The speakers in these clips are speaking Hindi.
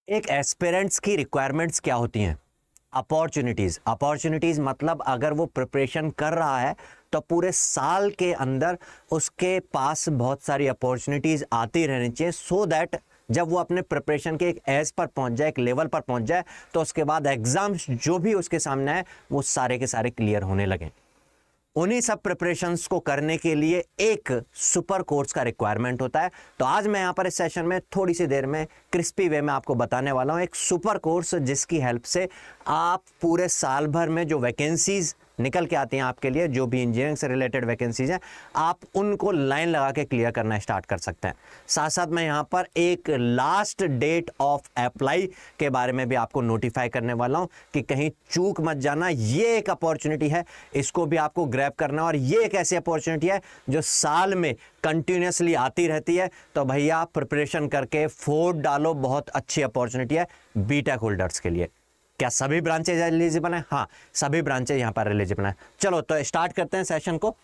एक एस्पिरेंट्स की रिक्वायरमेंट्स क्या होती हैं? अपॉर्चुनिटीज़ मतलब अगर वो प्रिपरेशन कर रहा है तो पूरे साल के अंदर उसके पास बहुत सारी अपॉर्चुनिटीज़ आती रहनी चाहिए, सो दैट जब वो अपने प्रिपरेशन के एक एज पर पहुंच जाए, एक लेवल पर पहुंच जाए, तो उसके बाद एग्जाम्स जो भी उसके सामने है वो सारे के सारे क्लियर होने लगें। उन्हीं सब प्रिपरेशंस को करने के लिए एक सुपर कोर्स का रिक्वायरमेंट होता है। तो आज मैं यहाँ पर इस सेशन में थोड़ी सी देर में क्रिस्पी वे में आपको बताने वाला हूँ एक सुपर कोर्स, जिसकी हेल्प से आप पूरे साल भर में जो वैकेंसीज निकल के आती हैं आपके लिए, जो भी इंजीनियरिंग से रिलेटेड वैकेंसीज हैं, आप उनको लाइन लगा के क्लियर करना स्टार्ट कर सकते हैं। साथ साथ मैं यहाँ पर एक लास्ट डेट ऑफ अप्लाई के बारे में भी आपको नोटिफाई करने वाला हूँ कि कहीं चूक मत जाना। ये एक अपॉर्चुनिटी है, इसको भी आपको ग्रैब करना, और ये एक ऐसी अपॉर्चुनिटी है जो साल में कंटिन्यूसली आती रहती है। तो भैया प्रिपरेशन करके फोड़ डालो, बहुत अच्छी अपॉर्चुनिटी है बीटेक होल्डर्स के लिए। क्या सभी ब्रांचेज एलिजिबल हैं? हाँ, सभी ब्रांचेज यहाँ पर एलिजिबल हैं। चलो तो स्टार्ट करते हैं सेशन को।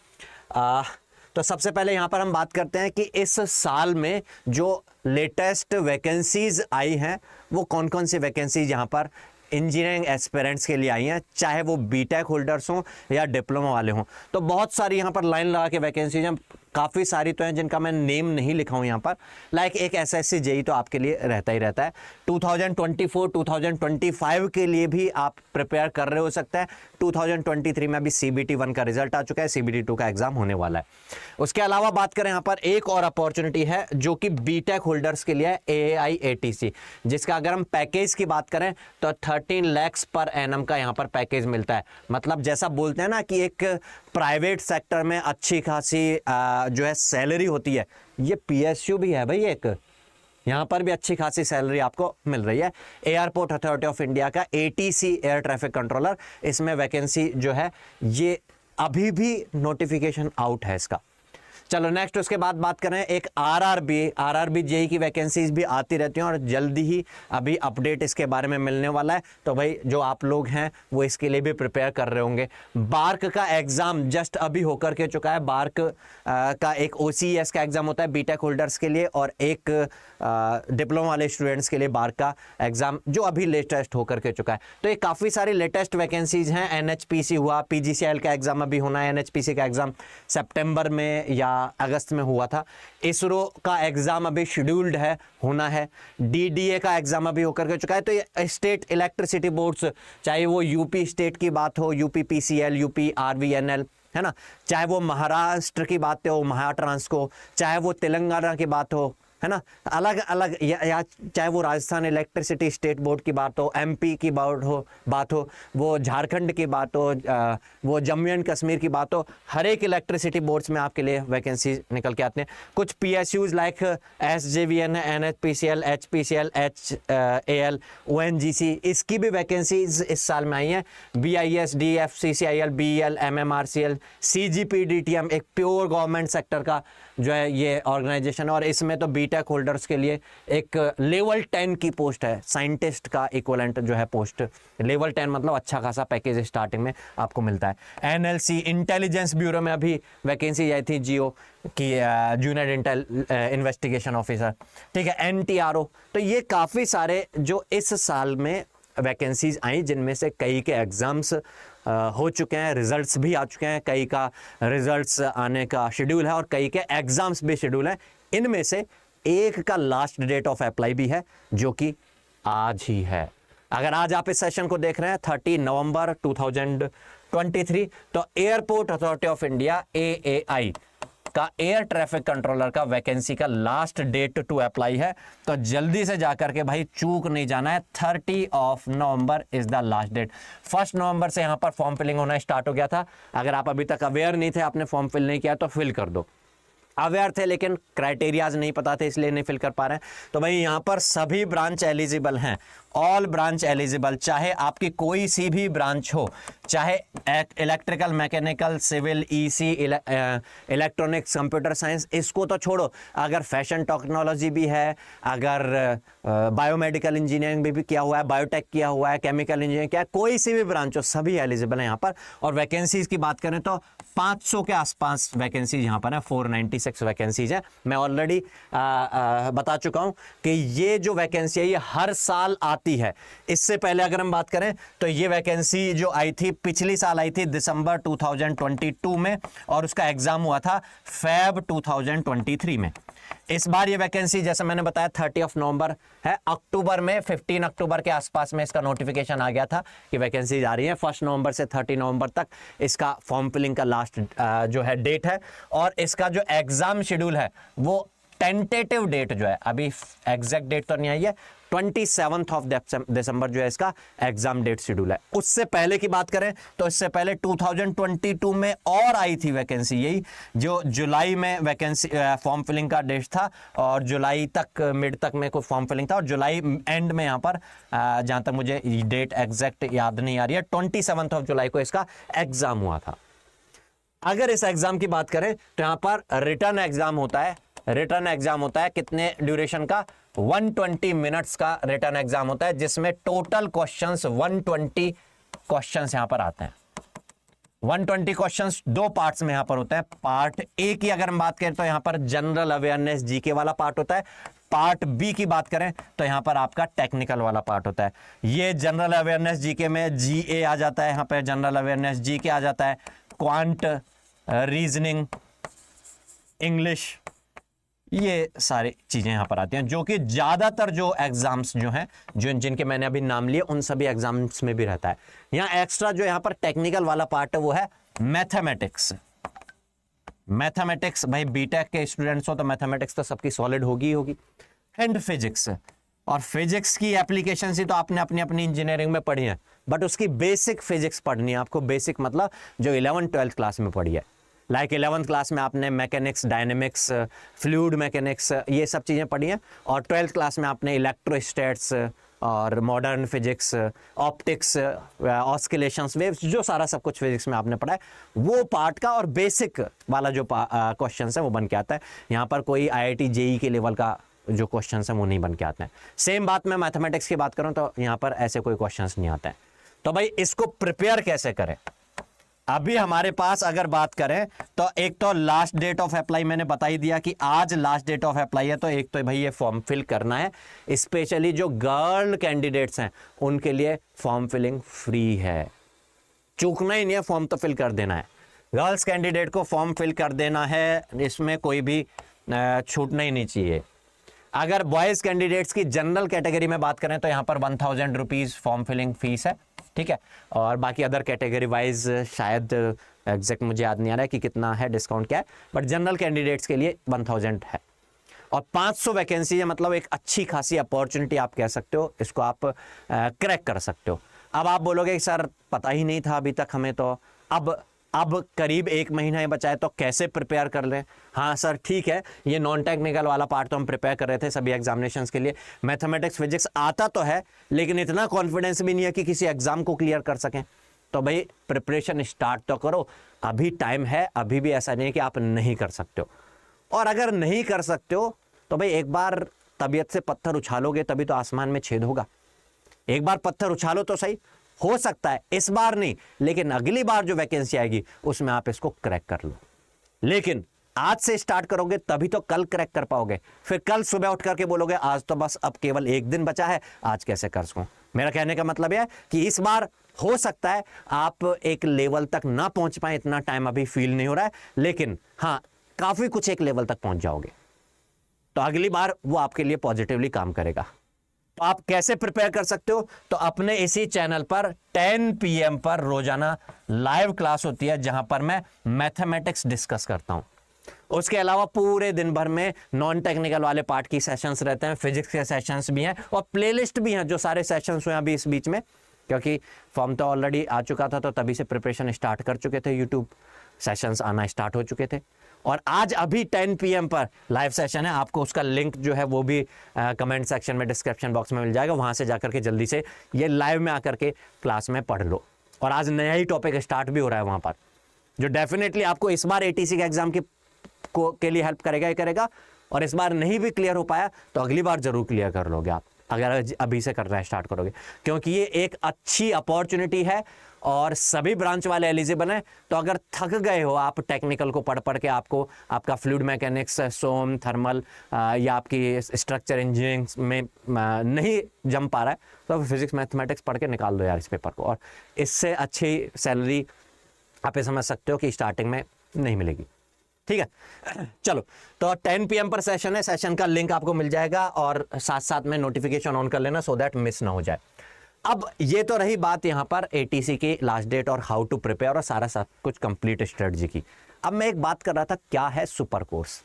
तो सबसे पहले यहाँ पर हम बात करते हैं कि इस साल में जो लेटेस्ट वैकेंसीज आई हैं वो कौन कौन सी वैकेंसीज यहाँ पर इंजीनियरिंग एस्पिरेंट्स के लिए आई हैं, चाहे वो बीटेक होल्डर्स हों या डिप्लोमा वाले हों। तो बहुत सारी यहाँ पर लाइन लगा के वैकेंसीज हैं, काफ़ी सारी तो हैं जिनका मैं नेम नहीं लिखा हूँ यहाँ पर। लाइक एक एसएससी जेई तो आपके लिए रहता ही रहता है। 2024-2025 के लिए भी आप प्रिपेयर कर रहे हो सकते हैं। 2023 में अभी CBT 1 का रिजल्ट आ चुका है, CBT 2 का एग्जाम होने वाला है। उसके अलावा बात करें यहाँ पर एक और अपॉर्चुनिटी है जो कि बीटेक होल्डर्स के लिए है, AAIATC, जिसका अगर हम पैकेज की बात करें तो 13 lakhs पर एनम का यहाँ पर पैकेज मिलता है। मतलब जैसा बोलते हैं ना कि एक प्राइवेट सेक्टर में अच्छी खासी जो है सैलरी होती है, ये PSU भी है भाई एक, यहाँ पर भी अच्छी खासी सैलरी आपको मिल रही है। एयरपोर्ट अथॉरिटी ऑफ इंडिया का ATC एयर ट्रैफिक कंट्रोलर, इसमें वैकेंसी जो है ये अभी भी नोटिफिकेशन आउट है इसका। चलो नेक्स्ट, उसके बाद बात करें एक आरआरबी जेई की वैकेंसीज भी आती रहती हैं और जल्दी ही अभी अपडेट इसके बारे में मिलने वाला है। तो भाई जो आप लोग हैं वो इसके लिए भी प्रिपेयर कर रहे होंगे। बार्क का एग्जाम जस्ट अभी होकर के चुका है। बार्क का एक OCES का एग्जाम होता है बीटेक होल्डर्स के लिए, और एक डिप्लोमा वाले स्टूडेंट्स के लिए बार्क का एग्जाम जो अभी लेटेस्ट होकर के चुका है। तो ये काफ़ी सारी लेटेस्ट वैकेंसीज हैं। NHPC हुआ, PGCL का एग्जाम अभी होना है। NHPC का एग्जाम सितंबर में या अगस्त में हुआ था। इसरो का एग्जाम अभी शेड्यूल्ड है, होना है। DDA का एग्जाम अभी होकर के चुका है। तो ये स्टेट इलेक्ट्रिसिटी बोर्ड्स, चाहे वो यूपी स्टेट की बात हो, UP PCL, UP RVNL, है ना, चाहे वो महाराष्ट्र की बात हो, महाट्रांसको, चाहे वो तेलंगाना की बात हो, है ना, अलग अलग, या चाहे वो राजस्थान इलेक्ट्रिसिटी स्टेट बोर्ड की बात हो, MP की बात हो, वो झारखंड की बात हो, वो जम्मू एंड कश्मीर की बात हो, हर एक इलेक्ट्रिसिटी बोर्ड्स में आपके लिए वैकेंसी निकल के आते हैं। कुछ PSUs like SJVN, NHPCL, HPCL, HAL, ONGC, इसकी भी वैकेंसीज इस साल में आई हैं। BIS, DFCCIL, BEL, MMRCL, CGPDTM, एक प्योर गवर्नमेंट सेक्टर का जो है ये ऑर्गेनाइजेशन है, और इसमें तो बीटेक होल्डर्स के लिए एक लेवल 10 की पोस्ट है, साइंटिस्ट का इक्विवेलेंट जो है पोस्ट। लेवल 10 मतलब अच्छा खासा पैकेज स्टार्टिंग में आपको मिलता है। NLC इंटेलिजेंस ब्यूरो में अभी वैकेंसी आई थी, जियो की जूनियर इन्वेस्टिगेशन ऑफिसर, ठीक है। NTRO, तो ये काफ़ी सारे जो इस साल में वैकेंसीज आई, जिनमें से कई के एग्ज़ाम्स हो चुके हैं, रिजल्ट्स भी आ चुके हैं, कई का रिजल्ट्स आने का शेड्यूल है और कई के एग्ज़ाम्स भी शेड्यूल है। इनमें से एक का लास्ट डेट ऑफ अप्लाई भी है जो कि आज ही है। अगर आज आप इस सेशन को देख रहे हैं 30 नवंबर 2023, तो airport authority of India AAI का एयर ट्रैफिक कंट्रोलर का वैकेंसी का लास्ट डेट टू अप्लाई है। तो जल्दी से जाकर के भाई चूक नहीं जाना है। 30 November is the last date. 1 नवंबर से यहाँ पर फॉर्म फिलिंग होना स्टार्ट हो गया था। अगर आप अभी तक अवेयर नहीं थे, आपने फॉर्म फिल नहीं किया, तो फिल कर दो। अवेयर थे लेकिन क्राइटेरियाज नहीं पता थे, इसलिए नहीं फिल कर पा रहे हैं। तो भाई यहाँ पर सभी ब्रांच एलिजिबल हैं, ऑल ब्रांच एलिजिबल, चाहे आपकी कोई सी भी ब्रांच हो, चाहे electrical, mechanical, civil, EC, electronics, computer science, इसको तो छोड़ो, अगर फैशन टेक्नोलॉजी भी है, अगर बायोमेडिकल इंजीनियरिंग भी किया हुआ है, बायोटेक किया हुआ है, केमिकल इंजीनियरिंग किया है, कोई सी भी ब्रांच हो, सभी एलिजिबल है यहाँ पर। और वैकेंसीज की बात करें तो 500 के आसपास वैकेंसीज यहाँ पर है, 496 वैकेंसीज है। मैं ऑलरेडी बता चुका हूँ कि ये जो वैकेंसी है ये हर साल आती है। इससे पहले अगर हम बात करें तो ये वैकेंसी जो आई थी पिछली साल आई थी दिसंबर 2022 में, और उसका एग्जाम हुआ था फेब 2023 में। इस बार ये वैकेंसी जैसे मैंने बताया 30 नवंबर है, अक्टूबर में 15 अक्टूबर के आसपास में इसका नोटिफिकेशन आ गया था कि वैकेंसी आ रही है। 1 नवंबर से 30 नवंबर तक इसका फॉर्म फिलिंग का लास्ट जो है डेट है, और इसका जो एग्जाम शेड्यूल है वो टेंटेटिव डेट जो है, अभी एग्जैक्ट डेट तो नहीं आई है, 27 दिसंबर जो है इसका एग्जाम डेट शेड्यूल है। उससे पहले की बात करें तो इससे पहले 2022 में और आई थी वैकेंसी, यही जो जुलाई में वैकेंसी फॉर्म फिलिंग का डेट था, और जुलाई तक मिड तक में कोई फॉर्म फिलिंग था, और जुलाई एंड में यहाँ पर जहाँ तक मुझे डेट एग्जैक्ट याद नहीं आ रही है, 27 जुलाई को इसका एग्जाम हुआ था। अगर इस एग्जाम की बात करें तो यहाँ पर रिटर्न एग्जाम होता है। रिटर्न एग्जाम होता है कितने ड्यूरेशन का, 120 मिनट्स का रिटर्न एग्जाम होता है, जिसमें टोटल क्वेश्चंस 120 क्वेश्चंस यहां पर आते हैं। 120 क्वेश्चंस दो पार्ट्स में यहां पर होते हैं। पार्ट ए की अगर हम बात करें तो यहां पर जनरल अवेयरनेस जीके वाला पार्ट होता है। पार्ट बी की बात करें तो यहां पर आपका टेक्निकल वाला पार्ट होता है। ये जनरल अवेयरनेस जीके में जीए आ जाता है, यहां पर जनरल अवेयरनेस जीके आ जाता है, क्वांट, रीजनिंग, इंग्लिश, ये सारी चीजें यहां पर आती हैं, जो कि ज्यादातर जो एग्जाम्स जो हैं, जो जिनके मैंने अभी नाम लिए, उन सभी एग्जाम्स में भी रहता है। यहां एक्स्ट्रा जो यहां पर टेक्निकल वाला पार्ट है वो है मैथमेटिक्स। मैथमेटिक्स, भाई बीटेक के स्टूडेंट्स हो तो मैथमेटिक्स तो सबकी सॉलिड होगी ही होगी, एंड फिजिक्स। और फिजिक्स की एप्लीकेशन ही तो आपने अपनी अपनी इंजीनियरिंग में पढ़ी है, बट उसकी बेसिक फिजिक्स पढ़नी है आपको। बेसिक मतलब जो 11th-12th क्लास में पढ़ी है, लाइक 11th क्लास में आपने मैकेनिक्स, डायनेमिक्स, फ्लूइड मैकेनिक्स, ये सब चीज़ें पढ़ी हैं, और 12th क्लास में आपने इलेक्ट्रोस्टैट्स और modern physics, optics, oscillations, waves, जो सारा सब कुछ फिजिक्स में आपने पढ़ा है, वो पार्ट का और बेसिक वाला जो क्वेश्चन है वो बन के आता है। यहाँ पर कोई IIT JEE के लेवल का जो क्वेश्चन है वो नहीं बन के आते हैं। सेम बात मैं मैथमेटिक्स की बात करूँ तो यहाँ पर ऐसे कोई क्वेश्चन नहीं आते हैं। तो भाई इसको प्रिपेयर कैसे करें? अभी हमारे पास अगर बात करें तो एक तो लास्ट डेट ऑफ अप्लाई मैंने बता ही दिया कि आज लास्ट डेट ऑफ अप्लाई है, तो एक तो भाई ये फॉर्म फिल करना है। स्पेशली जो गर्ल कैंडिडेट्स हैं उनके लिए फॉर्म फिलिंग फ्री है, चूकना ही नहीं है, फॉर्म तो फिल कर देना है। गर्ल्स कैंडिडेट को फॉर्म फिल कर देना है, इसमें कोई भी छूटना ही नहीं चाहिए। अगर बॉयज कैंडिडेट्स की जनरल कैटेगरी में बात करें तो यहाँ पर 1000 रुपीज़ फॉर्म फिलिंग फीस है, ठीक है। और बाकी अदर कैटेगरी वाइज शायद एग्जैक्ट मुझे याद नहीं आ रहा है कि कितना है, डिस्काउंट क्या है, बट जनरल कैंडिडेट्स के लिए 1000 है। और 500 वैकेंसी है, मतलब एक अच्छी खासी अपॉर्चुनिटी आप कह सकते हो, इसको आप क्रैक कर सकते हो। अब आप बोलोगे सर पता ही नहीं था अभी तक हमें, तो अब करीब 1 महीना ही बचा है तो कैसे प्रिपेयर कर लें? हाँ सर ठीक है, ये नॉन टेक्निकल वाला पार्ट तो हम प्रिपेयर कर रहे थे सभी एग्जामिनेशंस के लिए, मैथमेटिक्स फिजिक्स आता तो है लेकिन इतना कॉन्फिडेंस भी नहीं है कि किसी एग्जाम को क्लियर कर सकें। तो भाई प्रिपरेशन स्टार्ट तो करो, अभी टाइम है, अभी भी ऐसा नहीं है कि आप नहीं कर सकते हो। और अगर नहीं कर सकते हो तो भाई एक बार तबीयत से पत्थर उछालोगे तभी तो आसमान में छेद होगा। एक बार पत्थर उछालो तो सही, हो सकता है इस बार नहीं लेकिन अगली बार जो वैकेंसी आएगी उसमें आप इसको क्रैक कर लो। लेकिन आज से स्टार्ट करोगे तभी तो कल क्रैक कर पाओगे। फिर कल सुबह उठ करके बोलोगे आज तो बस अब केवल 1 दिन बचा है, आज कैसे कर सकूं। मेरा कहने का मतलब यह है कि इस बार हो सकता है आप एक लेवल तक ना पहुंच पाए, इतना टाइम अभी फील नहीं हो रहा है, लेकिन हाँ काफी कुछ एक लेवल तक पहुंच जाओगे, तो अगली बार वो आपके लिए पॉजिटिवली काम करेगा। तो आप कैसे प्रिपेयर कर सकते हो? तो अपने इसी चैनल पर 10 PM पर रोजाना लाइव क्लास होती है जहां पर मैं मैथमेटिक्स डिस्कस करता हूं। उसके अलावा पूरे दिन भर में नॉन टेक्निकल वाले पार्ट की सेशंस रहते हैं, फिजिक्स के सेशंस भी हैं और प्लेलिस्ट भी हैं, जो सारे सेशंस हुए अभी इस बीच में, क्योंकि फॉर्म तो ऑलरेडी आ चुका था तो तभी से प्रिपरेशन स्टार्ट कर चुके थे, यूट्यूब सेशंस आना स्टार्ट हो चुके थे। और आज अभी 10 PM पर लाइव सेशन है, आपको उसका लिंक जो है वो भी कमेंट सेक्शन में डिस्क्रिप्शन बॉक्स में मिल जाएगा, वहां से जाकर के जल्दी से ये लाइव में आकर के क्लास में पढ़ लो। और आज नया ही टॉपिक स्टार्ट भी हो रहा है वहां पर, जो डेफिनेटली आपको इस बार ATC के एग्जाम के लिए हेल्प करेगा ही करेगा। और इस बार नहीं भी क्लियर हो पाया तो अगली बार जरूर क्लियर कर लोगे आप, अगर अभी से करना स्टार्ट करोगे, क्योंकि ये एक अच्छी अपॉर्चुनिटी है और सभी ब्रांच वाले एलिजिबल हैं। तो अगर थक गए हो आप टेक्निकल को पढ़ पढ़ के, आपको आपका फ्लूइड मैकेनिक्स, सोम, थर्मल या आपकी स्ट्रक्चर इंजीनियरिंग में नहीं जम पा रहा है, तो फिजिक्स मैथमेटिक्स पढ़ के निकाल दो यार इस पेपर को, और इससे अच्छी सैलरी आप ये समझ सकते हो कि स्टार्टिंग में नहीं मिलेगी। ठीक है, चलो तो 10 PM पर सेशन है, सेशन का लिंक आपको मिल जाएगा और साथ साथ में नोटिफिकेशन ऑन कर लेना सो दैट मिस ना हो जाए। अब ये तो रही बात यहाँ पर ATC की लास्ट डेट और हाउ टू प्रिपेयर और सारा सब कुछ कंप्लीट स्ट्रेटजी की। अब मैं एक बात कर रहा था, क्या है सुपर कोर्स।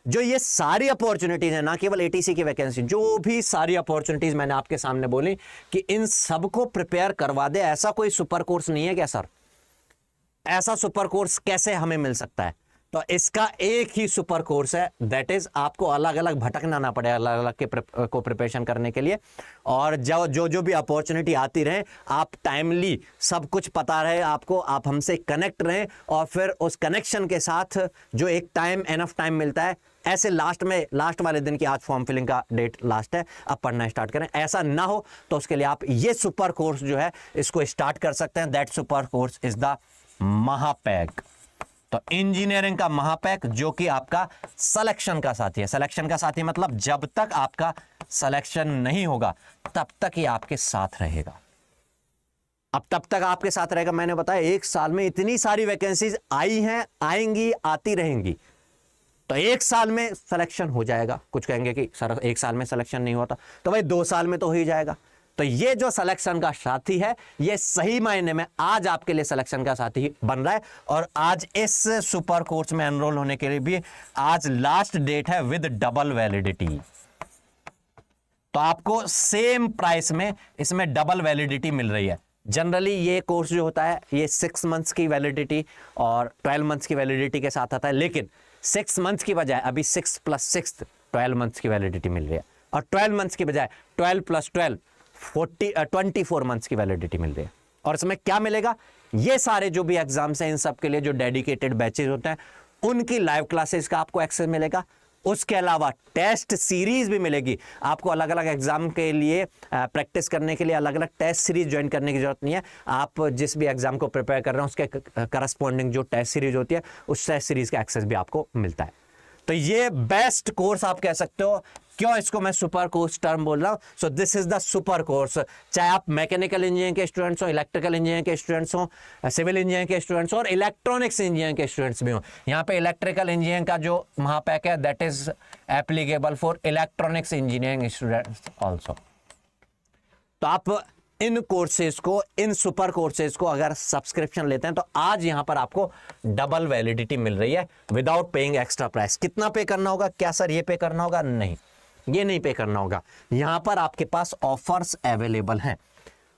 जो ये सारी अपॉर्चुनिटीज है, ना केवल ATC की वैकेंसी, जो भी सारी अपॉर्चुनिटीज मैंने आपके सामने बोली कि इन सबको प्रिपेयर करवा दे, ऐसा कोई सुपर कोर्स नहीं है क्या सर? ऐसा सुपर कोर्स कैसे हमें मिल सकता है? तो इसका एक ही सुपर कोर्स है, दैट इज आपको अलग अलग भटकना ना पड़े अलग अलग के को प्रिपरेशन करने के लिए, और जो भी अपॉर्चुनिटी आती रहे आप टाइमली सब कुछ पता रहे आपको, आप हमसे कनेक्ट रहें, और फिर उस कनेक्शन के साथ जो एक टाइम एनफ टाइम मिलता है, ऐसे लास्ट वाले दिन की आज फॉर्म फिलिंग का डेट लास्ट है, अब पढ़ना स्टार्ट करें, ऐसा ना हो तो उसके लिए आप ये सुपर कोर्स जो है इसको स्टार्ट कर सकते हैं। That super course is the Mahapack. तो इंजीनियरिंग का महापैक, जो कि आपका सिलेक्शन का साथी है। सिलेक्शन का साथी मतलब जब तक आपका सिलेक्शन नहीं होगा तब तक ये आपके साथ रहेगा। अब तब तक आपके साथ रहेगा, मैंने बताया एक साल में इतनी सारी वैकेंसीज आई हैं, आएंगी, आती रहेंगी, तो एक साल में सिलेक्शन हो जाएगा। कुछ कहेंगे कि सर एक साल में सिलेक्शन नहीं होता, तो भाई 2 साल में तो हो ही जाएगा। तो ये जो सिलेक्शन का साथी है, ये सही मायने में आज आपके लिए सिलेक्शन का साथी बन रहा है। और आज इस सुपर कोर्स में एनरोल होने के लिए भी आज लास्ट डेट है विद डबल वैलिडिटी। तो आपको सेम प्राइस में इसमें डबल वैलिडिटी मिल रही है। जनरली ये कोर्स जो होता है ये 6 मंथ्स की वैलिडिटी और 12 मंथ्स की वैलिडिटी के साथ आता है, लेकिन 6 मंथ्स की बजाय अभी 6 + 6 12 मंथ्स की वैलिडिटी मिल रही है, और 12 मंथ्स की बजाय 12 + 12 24 मंथ्स की वैलिडिटी मिल रही है। और इसमें क्या मिलेगा, ये सारे जो भी एग्जाम्स हैं इन सब के लिए जो डेडिकेटेड बैचेस होते हैं उनकी लाइव क्लासेस का आपको एक्सेस मिलेगा। उसके अलावा टेस्ट सीरीज भी मिलेगी आपको, अलग अलग एग्जाम के लिए प्रैक्टिस करने के लिए अलग अलग टेस्ट सीरीज ज्वाइन करने की जरूरत नहीं है। आप जिस भी एग्जाम को प्रिपेयर कर रहे हैं उसके करस्पॉन्डिंग जो टेस्ट सीरीज होती है उस टेस्ट सीरीज का एक्सेस भी आपको मिलता है। तो ये बेस्ट कोर्स आप कह सकते हो। क्यों इसको मैं सुपर कोर्स टर्म बोल रहा हूं? So this is the super course. चाहे आप मैकेनिकल इंजीनियरिंग के स्टूडेंट्स हो, इलेक्ट्रिकल इंजीनियरिंग के स्टूडेंट्स हो, सिविल इंजीनियरिंग के स्टूडेंट्स हो, और इलेक्ट्रॉनिक्स इंजीनियरिंग के स्टूडेंट्स भी हो। यहाँ पे इलेक्ट्रिकल इंजीनियरिंग का जो महापैक है that is applicable for electronics engineering students also. तो आप इन कोर्सेज को, इन सुपर कोर्सेज को अगर सब्सक्रिप्शन लेते हैं तो आज यहां पर आपको डबल वैलिडिटी मिल रही है विदाउट पेइंग एक्स्ट्रा प्राइस। कितना पे करना होगा? क्या सर ये पे करना होगा? नहीं, ये नहीं पे करना होगा। यहां पर आपके पास ऑफर्स अवेलेबल हैं।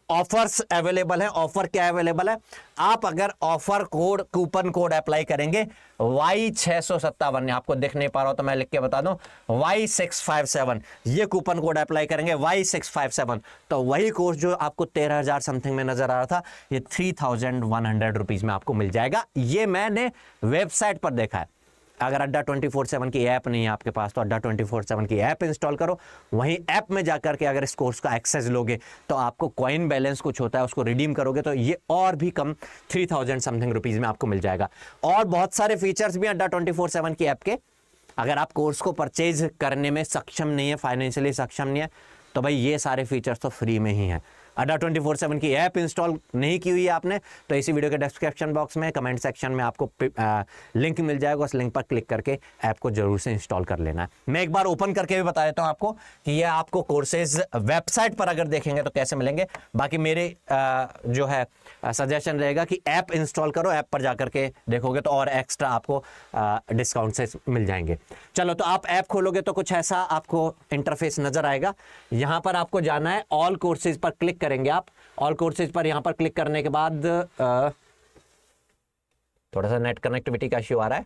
ऑफर्स अवेलेबल है। ऑफर क्या अवेलेबल है? आप अगर offer code, coupon code apply करेंगे Y657, आपको दिख नहीं पा रहा हो तो मैं लिख के बता दूं, Y657, ये कूपन कोड अप्लाई करेंगे Y657, तो वही कोर्स जो आपको 13,000 समथिंग में नजर आ रहा था, ये 3,100 रुपीज में आपको मिल जाएगा। ये मैंने वेबसाइट पर देखा है। अगर अड्डा 24/7 की ऐप नहीं है आपके पास तो अड्डा 24/7 की ऐप इंस्टॉल करो, वहीं ऐप में जाकर के अगर इस कोर्स का एक्सेस लोगे तो आपको कॉइन बैलेंस कुछ होता है, उसको रिडीम करोगे तो ये और भी कम 3,000 समथिंग रुपीज में आपको मिल जाएगा। और बहुत सारे फीचर्स भी अड्डा 24/7 की ऐप के। अगर आप कोर्स को परचेज करने में सक्षम नहीं है, फाइनेंशियली सक्षम नहीं है, तो भाई ये सारे फीचर्स तो फ्री में ही हैं। अड्डा 24/7 की ऐप इंस्टॉल नहीं की हुई है आपने तो इसी वीडियो के डिस्क्रिप्शन बॉक्स में, कमेंट सेक्शन में आपको लिंक मिल जाएगा, उस लिंक पर क्लिक करके ऐप को जरूर से इंस्टॉल कर लेना है। मैं एक बार ओपन करके भी बता देता हूं आपको कि ये आपको कोर्सेज वेबसाइट पर अगर देखेंगे तो कैसे मिलेंगे। बाकी मेरे जो है सजेशन रहेगा कि ऐप इंस्टॉल करो, ऐप पर जाकर के देखोगे तो और एक्स्ट्रा आपको डिस्काउंट से मिल जाएंगे। चलो, तो आप ऐप खोलोगे तो कुछ ऐसा आपको इंटरफेस नजर आएगा। यहां पर आपको जाना है, ऑल कोर्सेज पर क्लिक करेंगे आप। ऑल कोर्सेज पर यहां पर क्लिक करने के बाद थोड़ा सा नेट कनेक्टिविटी का इश्यू आ रहा है,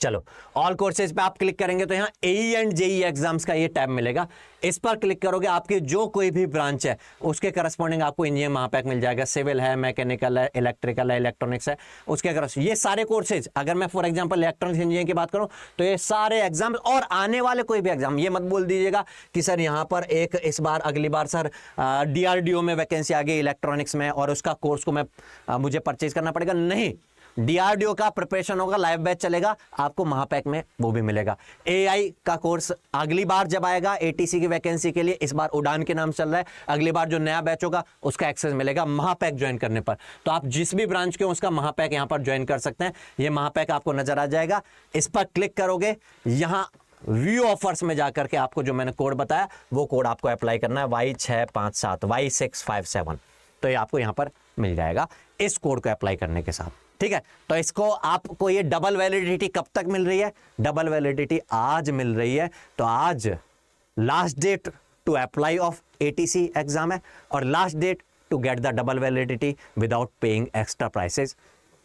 चलो ऑल कोर्सेज पे आप क्लिक करेंगे तो यहाँ एई एंड जेई एग्जाम्स का ये टैब मिलेगा। इस पर क्लिक करोगे आपकी जो कोई भी ब्रांच है उसके करस्पॉन्डिंग आपको इंजीनियर महापैक मिल जाएगा। सिविल है, मैकेनिकल है, इलेक्ट्रिकल है, इलेक्ट्रॉनिक्स है, उसके ये सारे कोर्सेज। अगर मैं फॉर एग्जांपल इलेक्ट्रॉनिक्स इंजीनियरिंग की बात करूं तो ये सारे एग्जाम और आने वाले कोई भी एग्जाम, ये मत बोल दीजिएगा कि सर यहाँ पर एक इस बार अगली बार सर DRDO में वैकेंसी आ गई इलेक्ट्रॉनिक्स में और उसका कोर्स को मैं मुझे परचेज करना पड़ेगा। नहीं, DRDO का प्रिपरेशन होगा, लाइव बैच चलेगा, आपको महापैक में वो भी मिलेगा। AI का कोर्स अगली बार जब आएगा ATC की वैकेंसी के लिए, इस बार उड़ान के नाम चल रहा है, अगली बार जो नया बैच होगा उसका एक्सेस मिलेगा महापैक ज्वाइन करने पर। तो आप जिस भी ब्रांच के हो उसका महापैक यहाँ पर ज्वाइन कर सकते हैं। ये महापैक आपको नजर आ जाएगा, इस पर क्लिक करोगे, यहाँ व्यू ऑफर्स में जाकर के आपको जो मैंने कोड बताया वो कोड आपको अप्लाई करना है, Y657 Y657। तो ये आपको यहाँ पर मिल जाएगा इस कोड को अप्लाई करने के साथ, ठीक है। तो इसको आपको ये डबल वैलिडिटी कब तक मिल रही है? डबल वैलिडिटी आज मिल रही है। तो आज last date to apply of ATC exam है और last date to get the double validity without paying extra prices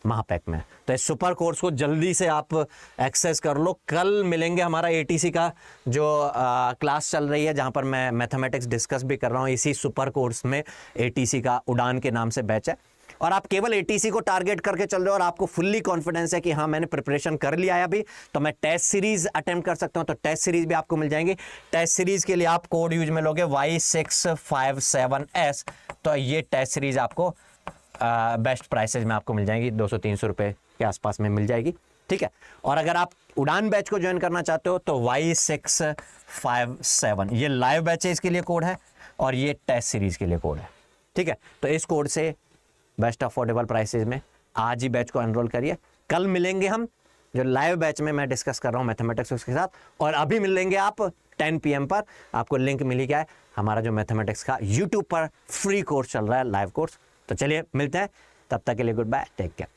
Mahapack में। तो इस सुपर कोर्स को जल्दी से आप एक्सेस कर लो। कल मिलेंगे, हमारा ATC का जो क्लास चल रही है जहां पर मैं मैथमेटिक्स डिस्कस भी कर रहा हूं, इसी सुपर कोर्स में ATC का उड़ान के नाम से बैच है। और आप केवल ATC को टारगेट करके चल रहे हो और आपको फुल्ली कॉन्फिडेंस है कि हाँ मैंने प्रिपरेशन कर लिया है अभी, तो मैं टेस्ट सीरीज अटेम्प्ट कर सकता हूं, तो टेस्ट सीरीज भी आपको मिल जाएंगी। टेस्ट सीरीज के लिए आप कोड यूज में लोगे Y657S, तो ये टेस्ट सीरीज आपको बेस्ट प्राइसेज में आपको मिल जाएगी, 200-300 रुपए के आसपास में मिल जाएगी, ठीक है। और अगर आप उड़ान बैच को ज्वाइन करना चाहते हो तो Y657 ये लाइव बैचेज के लिए कोड है और ये टेस्ट सीरीज के लिए कोड है, ठीक है। तो इस कोड से बेस्ट अफोर्डेबल प्राइसेज में आज ही बैच को एनरोल करिए। कल मिलेंगे हम जो लाइव बैच में मैं डिस्कस कर रहा हूँ मैथमेटिक्स उसके साथ, और अभी मिलेंगे आप 10 PM पर। आपको लिंक मिली क्या है, हमारा जो मैथमेटिक्स का यूट्यूब पर फ्री कोर्स चल रहा है, लाइव कोर्स। तो चलिए मिलते हैं, तब तक के लिए गुड बाय, टेक केयर।